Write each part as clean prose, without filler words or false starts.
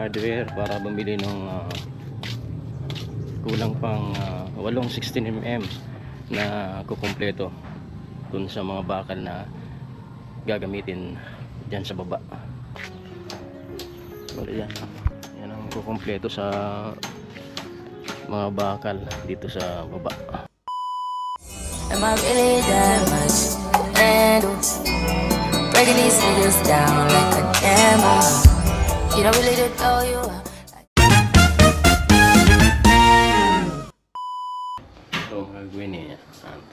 hardware para bumili ng kulang pang 16mm na kukumpleto dun sa mga bakal na gagamitin dyan sa baba. So yan ang kukumpleto sa mga bakal dito sa baba. Am I really that much? And breaking these niggas down like a camera. You don't really know you. So gagawin niya at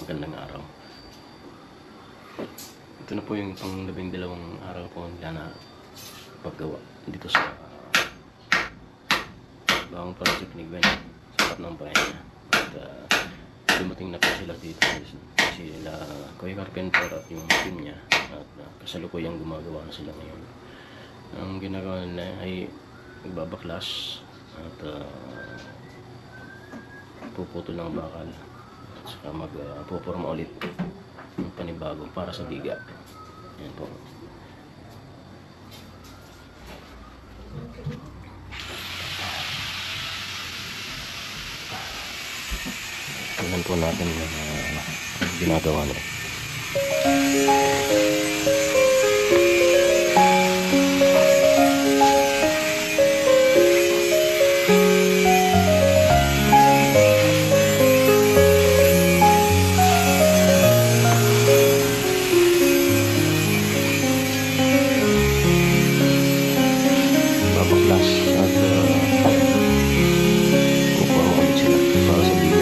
magandang araw. Ito na po yung pang 12 araw po na paggawa dito sa bagong project ni Gwen sa harap ng bahay niya. At dumating na po sila dito, sila Kuya Carpenter at yung team niya, at kasalukuyang gumagawa na sila ngayon. Ang ginagawa nila ay magbabaklas at puputol ng bakal at saka magpuporma ulit ng panibago para sa biga. Yan po. Tingnan po natin yung ginagawa nila. Babaklas at kukuha ulit sila para sa biga.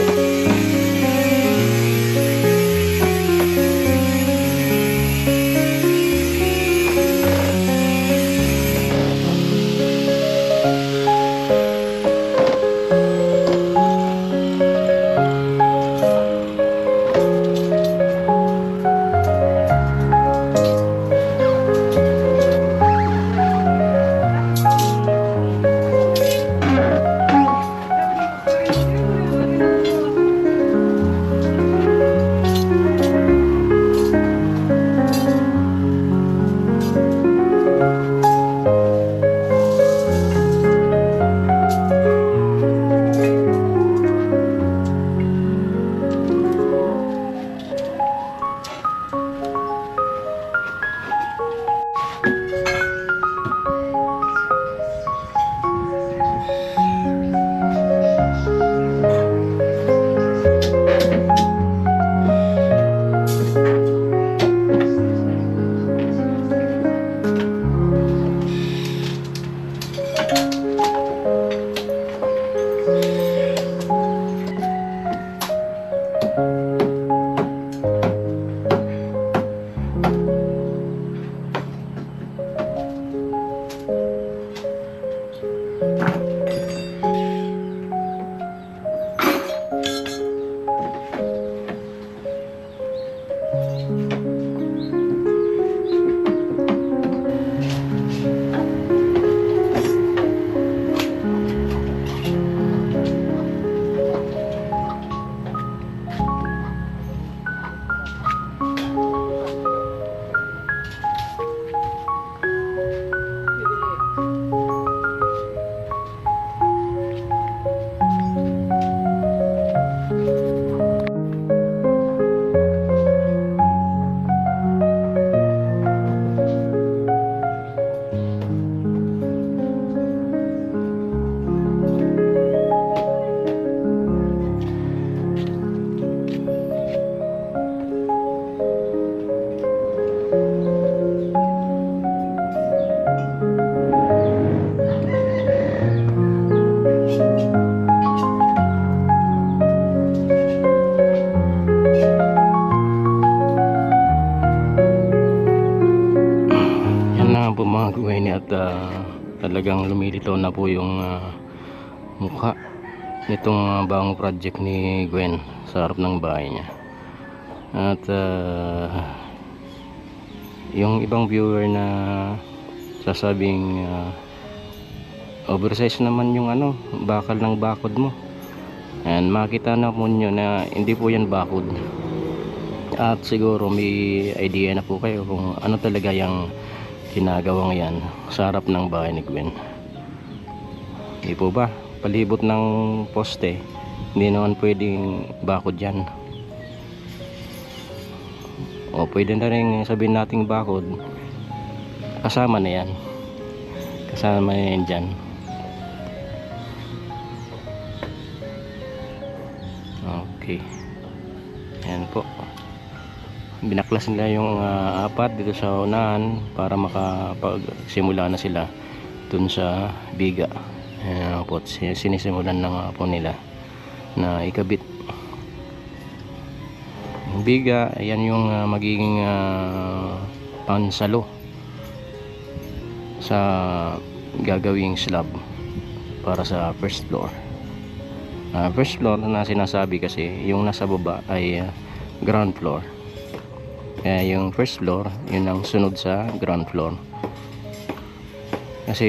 Mga gawin niya at talagang lumilitaw na po yung mukha nitong bagong project ni Gwen sa harap ng bahay niya. At yung ibang viewer na sasabing oversize naman yung bakal ng bakod mo, and makita na po nyo na hindi po yan bakod. At siguro may idea na po kayo kung ano talaga yung ginagawang yan sa harap ng bahay ni Gwen. Hindi po ba? Palibot ng poste, hindi naman pwedeng bakod yan. O pwede na rin sabihin nating bakod, kasama na yan. Kasama na yan dyan. Okay. Ayan po. Binaklas nila yung apat dito sa unahan para makapagsimula na sila dun sa biga. Ayan po, sinisimulan na nga po nila na ikabit yung biga. Ayan yung magiging pansalo sa gagawing slab para sa first floor. First floor na sinasabi kasi yung nasa baba ay ground floor. Kaya yung first floor, yun ang sunod sa ground floor. Kasi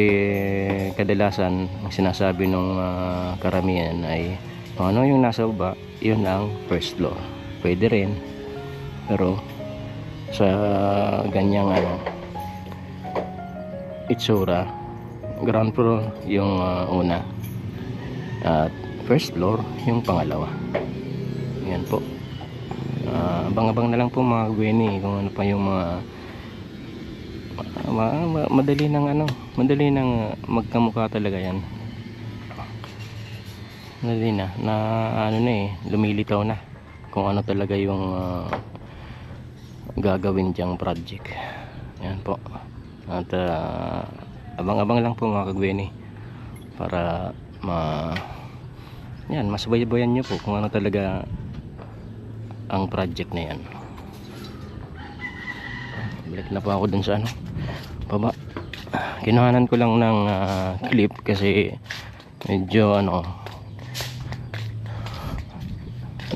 kadalasan ang sinasabi ng karamihan ay kung ano yung nasa baba, yun ang first floor. Pwede rin, pero sa ganyang itsura, ground floor yung una at first floor yung pangalawa. Yan po. Abang-abang na lang po mga Gwenny kung ano pa yung mga madali nang magkamukha talaga yan. Madali na lumilitaw na kung ano talaga yung gagawin diyang project. Yan po. At abang-abang lang po mga Gwenny para masubaybayan nyo po kung ano talaga ang project na yan. Balik na po ako dun sa baba. Kinuhanan ko lang ng clip kasi medyo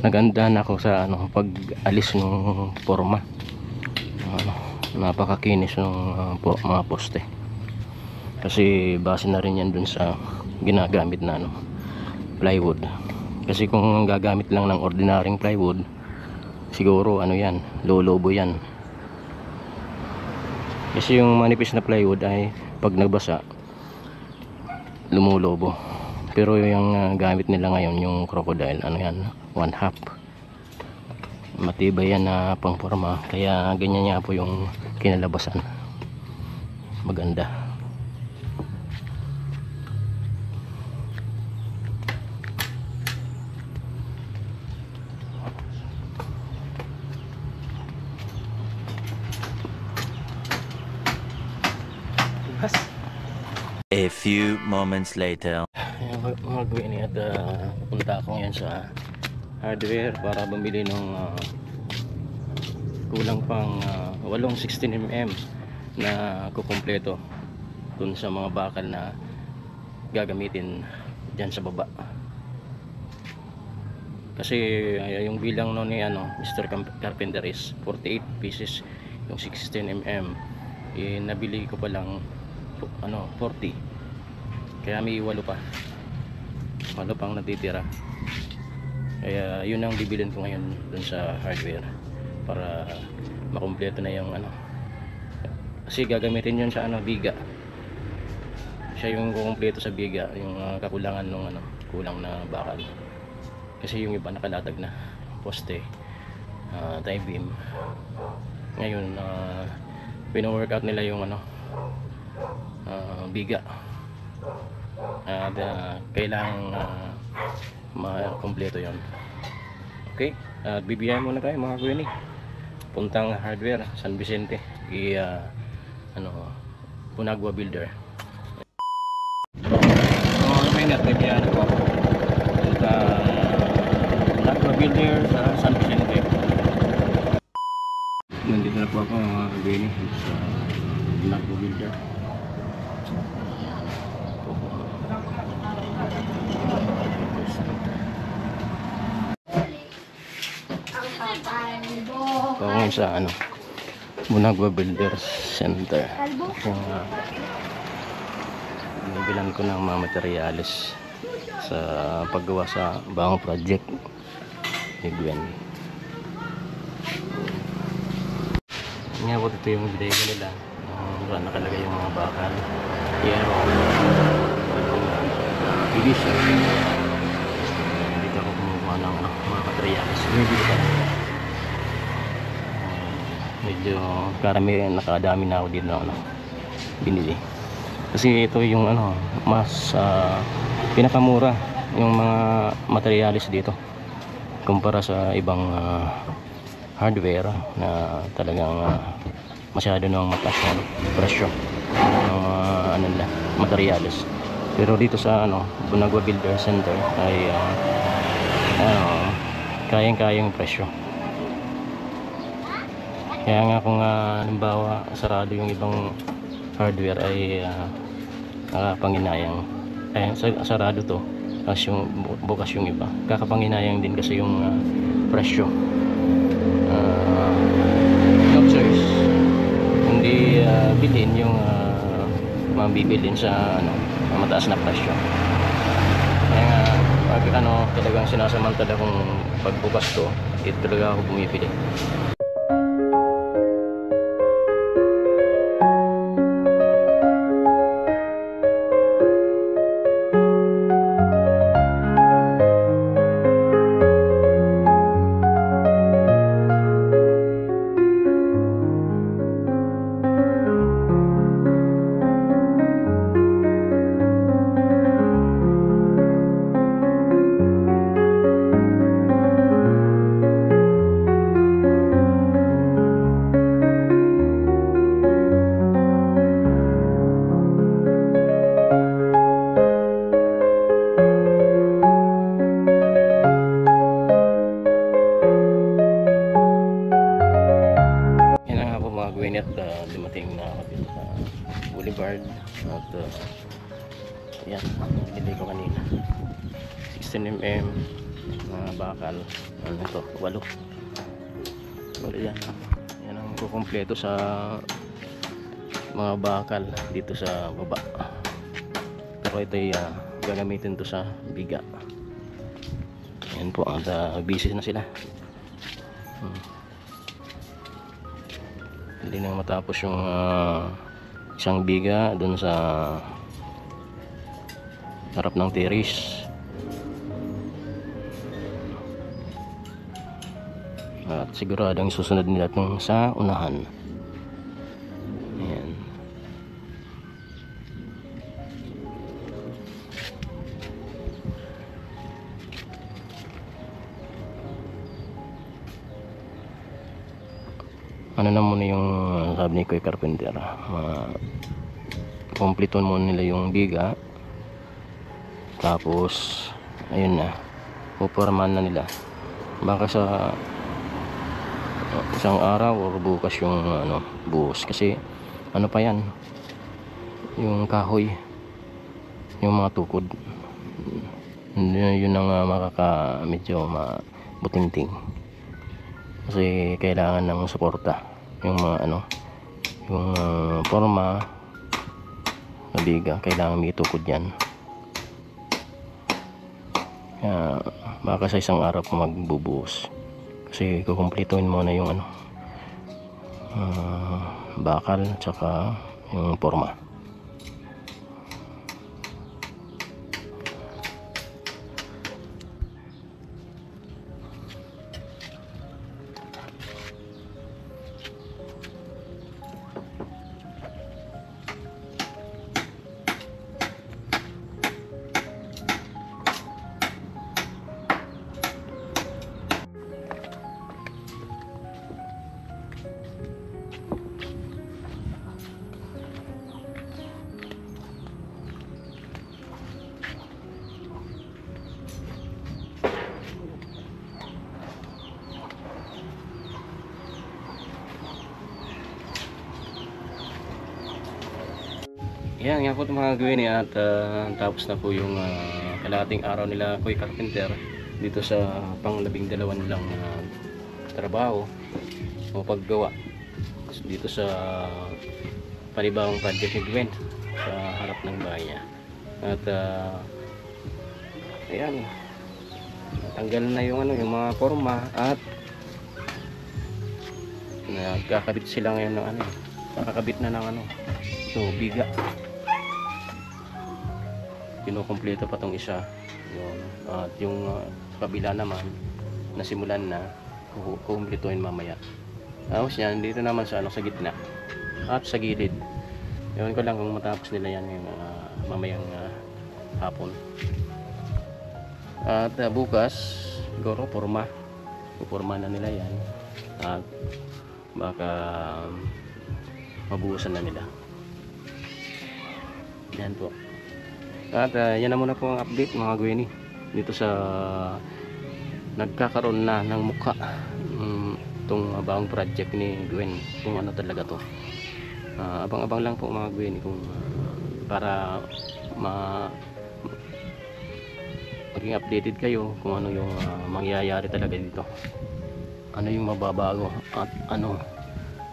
nagandahan ako sa pag alis ng forma. Napakakinis ng mga poste. Kasi base na rin yan dun sa ginagamit na plywood. Kasi kung gagamit lang ng ordinaryong plywood, siguro yan, lolobo yan. Kasi yung manipis na plywood ay pag nagbasa lumulobo. Pero yung gamit nila ngayon, yung crocodile, 1/2. Matibay yan na pangporma, kaya ganyan niya po yung kinalabasan. Maganda. A few moments later. Mga Gwenny, at pupunta ako ngayon sa hardware para bumili ng kulang pang 16mm na kukumpleto dun sa mga bakal na gagamitin dyan sa baba. Kasi yung bilang ni Mr. Carpenter is 48 pieces. Yung 16mm nabili ko pa lang 40, kaya may 8 pang natitira. Kaya yun ang bibilin ko ngayon dun sa hardware para makumpleto na yung kasi gagamitin yun sa biga. Siya yung kukumpleto sa biga, yung kakulangan ng kulang na bakal. Kasi yung iba nakalatag na poste, tie beam. Ngayon pino-workout nila yung biga. At kailangan makompleto yon. Okay, bibiyahin muna tayo mga Gwenny, puntang hardware San Vicente, Punagua Builder. Bibiyahin ko Punagua Builder sa San Vicente. Nandito na po ako mga Gwenny sa Punagua Builder. Ngayon sa Punagua Builders Center. Bilan ko ng mga materyales sa paggawa sa bagong project ni Gwen. Nga po, ito yung bodega nila. Nakalagay yung mga bakal, yero, division. Dito ako kumukuha ng mga materials. Dito pala. Medyo karami, nakadami na ako dito na binili. Kasi ito yung mas pinakamura yung mga materials dito kumpara sa ibang hardware na talagang masyado nang mataas na presyo ng nila materials. Pero dito sa Bunagua Builder Center ay kayang-kayang presyo. Kaya nga kung halimbawa sarado yung ibang hardware ay nakapanginayang sarado to kasi yung bukas yung iba, kakapanginayang din kasi yung presyo. No choice hindi bilhin yung mabibilin sa mataas na presyo. Kaya nga pag talagang sinasamantala kung pagbukas to, ito talaga ako bumibili. At dumating na ako dito sa Boulevard at yan, hindi ko kanina 16mm mga bakal, ito 8 yan ang kukumpleto sa mga bakal dito sa baba, pero ito ay gagamitin to sa biga. Yan po, at busy na sila. Hindi na matapos yung isang biga dun sa harap ng terrace. At siguradong susunod nila itong sa unahan. Ayan. Ano na muna yung sabi ni Kuya Carpenter, kompleton muna nila yung biga, tapos ayun na, pupormahan na nila, baka sa isang araw o bukas yung buhos, kasi pa yan yung kahoy, yung mga tukod yun ang medyo mabutingting. Kasi kailangan ng suporta yung mga yung forma na biga, kailangan may tukod yan. Kaya baka sa isang araw ko magbubuhos, kasi kukumplituin muna yung bakal tsaka yung forma. Yan nga po mga gawin at tapos na po yung kalahating araw nila Kuya Carpenter dito sa pang-12 nilang trabaho o paggawa dito sa panibawang project ni Gwen sa harap ng bahay niya. At ayan, tanggal na yung yung mga forma at nagkakabit sila ngayon ng nakakabit na ng so biga. kinukumpleto pa tong isa. Yun. At yung sa kabila naman nasimulan na, kukumpletuhin mamaya. Tapos yan, dito naman sa sa gitna at sa gilid. Ewan ko lang kung matapos nila yan yung mamayang hapon. At bukas siguro pupurma na nila yan at baka mabuhusan na nila. Yan po. At yan na muna po ang update mga Gwenny dito sa nagkakaroon na ng mukha itong bagong project ni Gwen, kung ano talaga to. Abang-abang lang po mga Gwenny kung para maging updated kayo kung ano yung mangyayari talaga dito, ano yung mababago at ano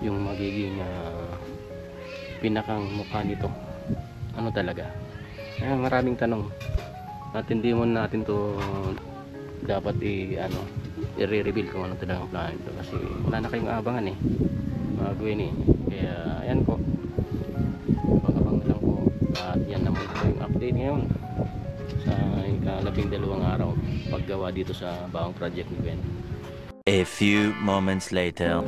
yung magiging pinakang mukha nito, ano talaga. Maraming tanong at hindi mo natin to dapat i-reveal kung ano talaga ang plano nito kasi wala na kayong abangan mga Gwenny. Kaya ayan po, abang-abang lang po. At yan naman po yung update ngayon sa ika-12 araw paggawa dito sa bagong project ni Gwen. A few moments later.